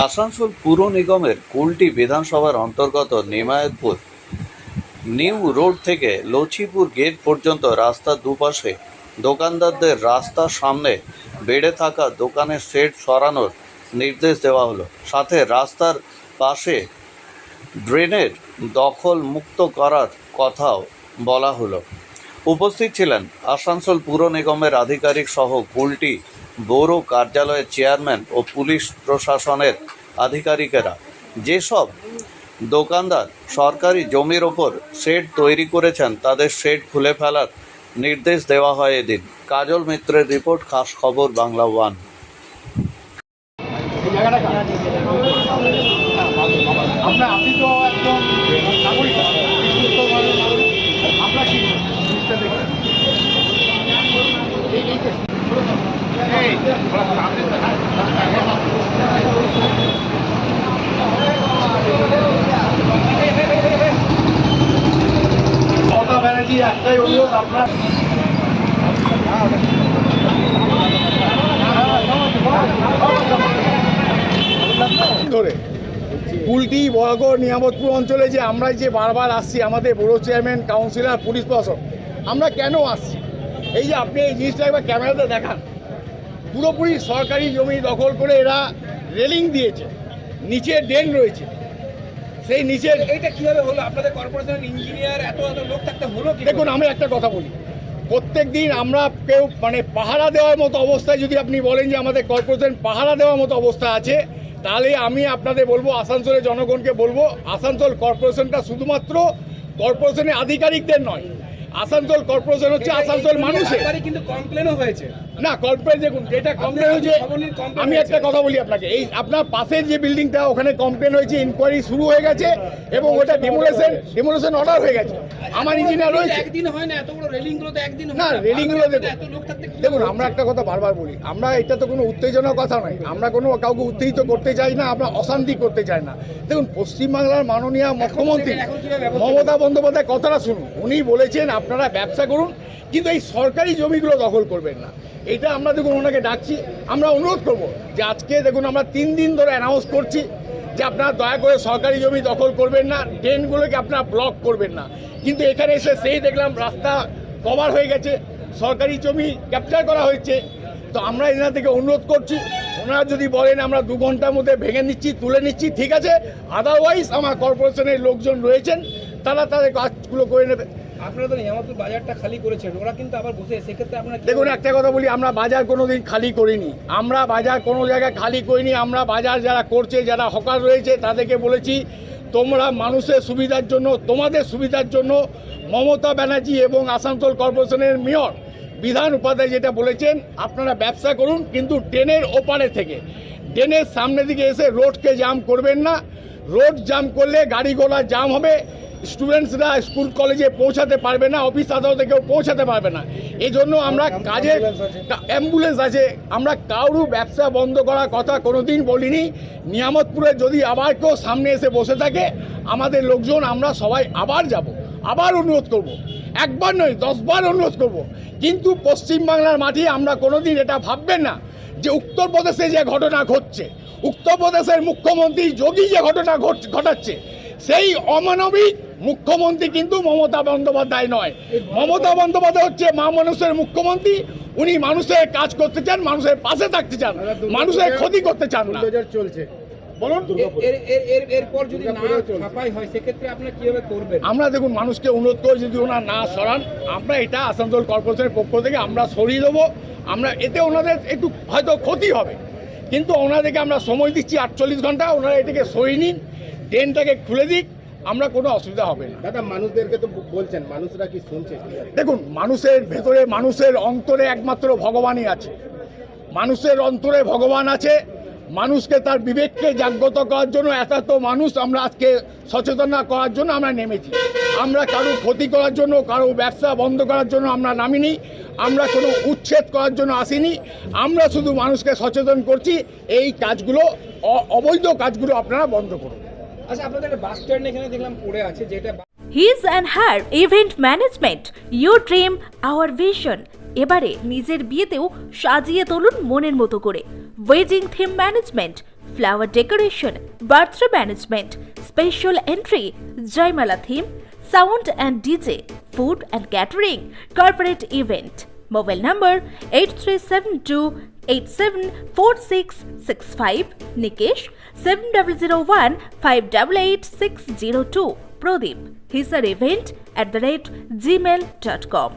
আসানসোল পুর নিগমের কুলটি বিধানসভার অন্তর্গত নিমায়তপুর নিউ রোড থেকে লছিপুর গেট পর্যন্ত রাস্তার দুপাশে দোকানদারদের রাস্তার সামনে বেড়ে থাকা দোকানের শেড সরানোর নির্দেশ দেওয়া হলো। সাথে রাস্তার পাশে ড্রেনের দখল মুক্ত করার কথাও বলা হলো। উপস্থিত ছিলেন আসানসোল পুর নিগমের আধিকারিক সহ কুলটি পৌর কার্যালয়ের চেয়ারম্যান ও পুলিশ প্রশাসনের আধিকারিকেরা। যেসব দোকানদার সরকারি জমির ওপর শেড তৈরি করেছেন তাদের শেড খুলে ফেলার নির্দেশ দেওয়া হয় এদিন। কাজল মিত্রের রিপোর্ট, খাস খবর বাংলা ওয়ান। মমতা ব্যানার্জি একটাই অনুরোধ, আপনার ধরে কুলটি বরাগড় নিয়ামতপুর অঞ্চলে যে আমরা যে বারবার আসছি, আমাদের বড় চেয়ারম্যান, কাউন্সিলর, পুলিশ প্রশাসন, আমরা কেন আসছি? এই যে আপনি এই জিনিসটা একবার ক্যামেরাতে দেখান, পুরোপুরি সরকারি জমি দখল করে এরা রেলিং দিয়েছে, নিচে ড্রেন রয়েছে। সেই নিচের এইটা কিভাবে হলো? আপনাদের কর্পোরেশনের ইঞ্জিনিয়ার এত লোক থাকতে হলো কি? দেখুন, আমি একটা কথা বলি, প্রত্যেক দিন আমরা কেউ পাহারা দেওয়ার মতো অবস্থায়, যদি আপনি বলেন যে আমাদের কর্পোরেশন পাহারা দেওয়ার মতো অবস্থা আছে, তাহলে আমি আপনাদের বলবো, আসানসোলের জনগণকে বলবো, আসানসোল কর্পোরেশনটা শুধুমাত্র কর্পোরেশনের আধিকারিকদের নয়, আসানসোল কর্পোরেশন হচ্ছে আসানসোল মানুষের। কিন্তু কমপ্লেনও হয়েছে না, কমপ্লেন দেখুন, যেটা কমপ্লেন হয়েছে, আমি একটা কথা বলি আপনাকে, এই আপনার পাশের যে বিল্ডিংটা, ওখানে কমপ্লেন হয়েছে, ইনকোয়ারি শুরু হয়ে গেছে এবং ওটা ডেমোলেশন অর্ডার হয়ে গেছে। আমার ইঞ্জিনিয়ার রয়েছে। একদিন হয় না, এত বড় রেলিংগুলো তো একদিন হয় না, রেলিংগুলো এত লোক থাকতে। দেখুন, আমরা একটা কথা বারবার বলি, আমরা এটা তো কোনো উত্তেজনার কথা নয়, আমরা কোনো কাউকে উত্তেজিত করতে চাই না, আমরা অশান্তি করতে চাই না। দেখুন, পশ্চিমবাংলার মাননীয় মুখ্যমন্ত্রী মমতা বন্দ্যোপাধ্যায় কথাটা শুনুন, উনি বলেছেন আপনারা ব্যবসা করুন, কিন্তু এই সরকারি জমিগুলো দখল করবেন না। এটা আমরা দেখুন ওনাকে ডাকছি, আমরা অনুরোধ করব যে আজকে দেখুন আমরা 3 দিন ধরে অ্যানাউন্স করছি যে আপনারা দয়া করে সরকারি জমি দখল করবেন না, ড্রেনগুলোকে আপনারা ব্লক করবেন না, কিন্তু এখানে এসে সেই দেখলাম রাস্তা কভার হয়ে গেছে, সরকারি জমি ক্যাপচার করা হয়েছে। তো আমরা এনার থেকে অনুরোধ করছি, ওনারা যদি বলেন আমরা 2 ঘন্টার মধ্যে ভেঙে নিচ্ছি, তুলে নিচ্ছি, ঠিক আছে, আদারওয়াইজ আমার কর্পোরেশনের লোকজন রয়েছেন, তারা তাদের কাজগুলো করে নেবে। আপনারা তো নিয়ামতপুর বাজারটা খালি করেছেন, ওরা কিন্তু আবার বসে, সেক্ষেত্রে আপনারা দেখুন, একটা কথা বলি, আমরা বাজার কোনো দিন খালি করিনি, আমরা বাজার কোনো জায়গায় খালি করিনি। আমরা বাজার যারা করছে, যারা হকার রয়েছে, তাদেরকে বলেছি তোমরা মানুষের সুবিধার জন্য, তোমাদের সুবিধার জন্য মমতা ব্যানার্জি এবং আসানসোল কর্পোরেশনের মেয়র বিধান উপাধ্যায় যেটা বলেছেন, আপনারা ব্যবসা করুন, কিন্তু ট্রেনের ওপারে থেকে, ট্রেনের সামনের দিকে এসে রোডকে জাম করবেন না। রোড জাম করলে গাড়ি ঘোড়া জাম হবে, স্টুডেন্টসরা স্কুল কলেজে পৌঁছাতে পারবে না, অফিস আদালতে কেউ পৌঁছাতে পারবে না। এই জন্য আমরা কাজে অ্যাম্বুলেন্স আছে, আমরা কারো ব্যবসা বন্ধ করার কথা কোনোদিন বলিনি। নিয়ামতপুরে যদি আবার কেউ সামনে এসে বসে থাকে, আমাদের লোকজন আমরা সবাই আবার যাব, আবার অনুরোধ করব, একবার নয় 10 বার অনুরোধ করব। কিন্তু পশ্চিমবাংলার মাটি আমরা কোনোদিন এটা ভাববেন না যে উত্তরপ্রদেশে যে ঘটনা ঘটছে, উত্তরপ্রদেশের মুখ্যমন্ত্রী যোগী যে ঘটনা ঘটাচ্ছে, সেই অমানবিক মুখ্যমন্ত্রী কিন্তু মমতা বন্দ্যোপাধ্যায় নয়। মমতা বন্দ্যোপাধ্যায় হচ্ছে মা মানুষের মুখ্যমন্ত্রী, উনি মানুষের কাজ করতে চান, মানুষের পাশে থাকতে চান, মানুষের ক্ষতি করতে চান না। চলছে, বলুন, এরপর যদি না ছাপাই হয়, সেক্ষেত্রে আপনারা কিভাবে করবেন? আমরা দেখুন মানুষকে অনুরোধ করে, যদি ওনার না সরান, আমরা এটা আসানসোল কর্পোরেশনের পক্ষ থেকে আমরা সরিয়ে দেবো। আমরা এতে ওনাদের একটু হয়তো ক্ষতি হবে, কিন্তু ওনাদেরকে আমরা সময় দিচ্ছি 48 ঘন্টা, ওনারা এটাকে সরিয়ে নিন, ট্রেনটাকে খুলে দিক, আমরা কোনো অসুবিধা হবে না। দাদা, মানুষদেরকে তো বলছেন, মানুষরা কি শুনছে? দেখুন, মানুষের ভেতরে, মানুষের অন্তরে একমাত্র ভগবানই আছে, মানুষের অন্তরে ভগবান আছে। মানুষকে তার বিবেককে জাগ্রত করার জন্য এত মানুষ আমরা আজকে সচেতন করার জন্য আমরা নেমেছি। আমরা কারো ক্ষতি করার জন্য, কারো ব্যবসা বন্ধ করার জন্য আমরা নামিনি, আমরা কোনো উচ্ছেদ করার জন্য আসিনি, আমরা শুধু মানুষকে সচেতন করছি এই কাজগুলো, অবৈধ কাজগুলো আপনারা বন্ধ করুন। আচ্ছা, আপনাদের একটা বাস স্ট্যান্ড এখানে দেখলাম পড়ে আছে, যেটা His and Her Event Management, Your Dream, Our Vision। এবারে নিজের বিয়েতেও সাজিয়ে তুলুন মনের মতো করে। Wedding theme management, flower decoration, birthday management, special entry, jaimala theme, sound and DJ, food and catering, corporate event. Mobile নম্বর 8372874665, নিকেশ 7001588602, প্রদীপ hisarevent@gmail.com।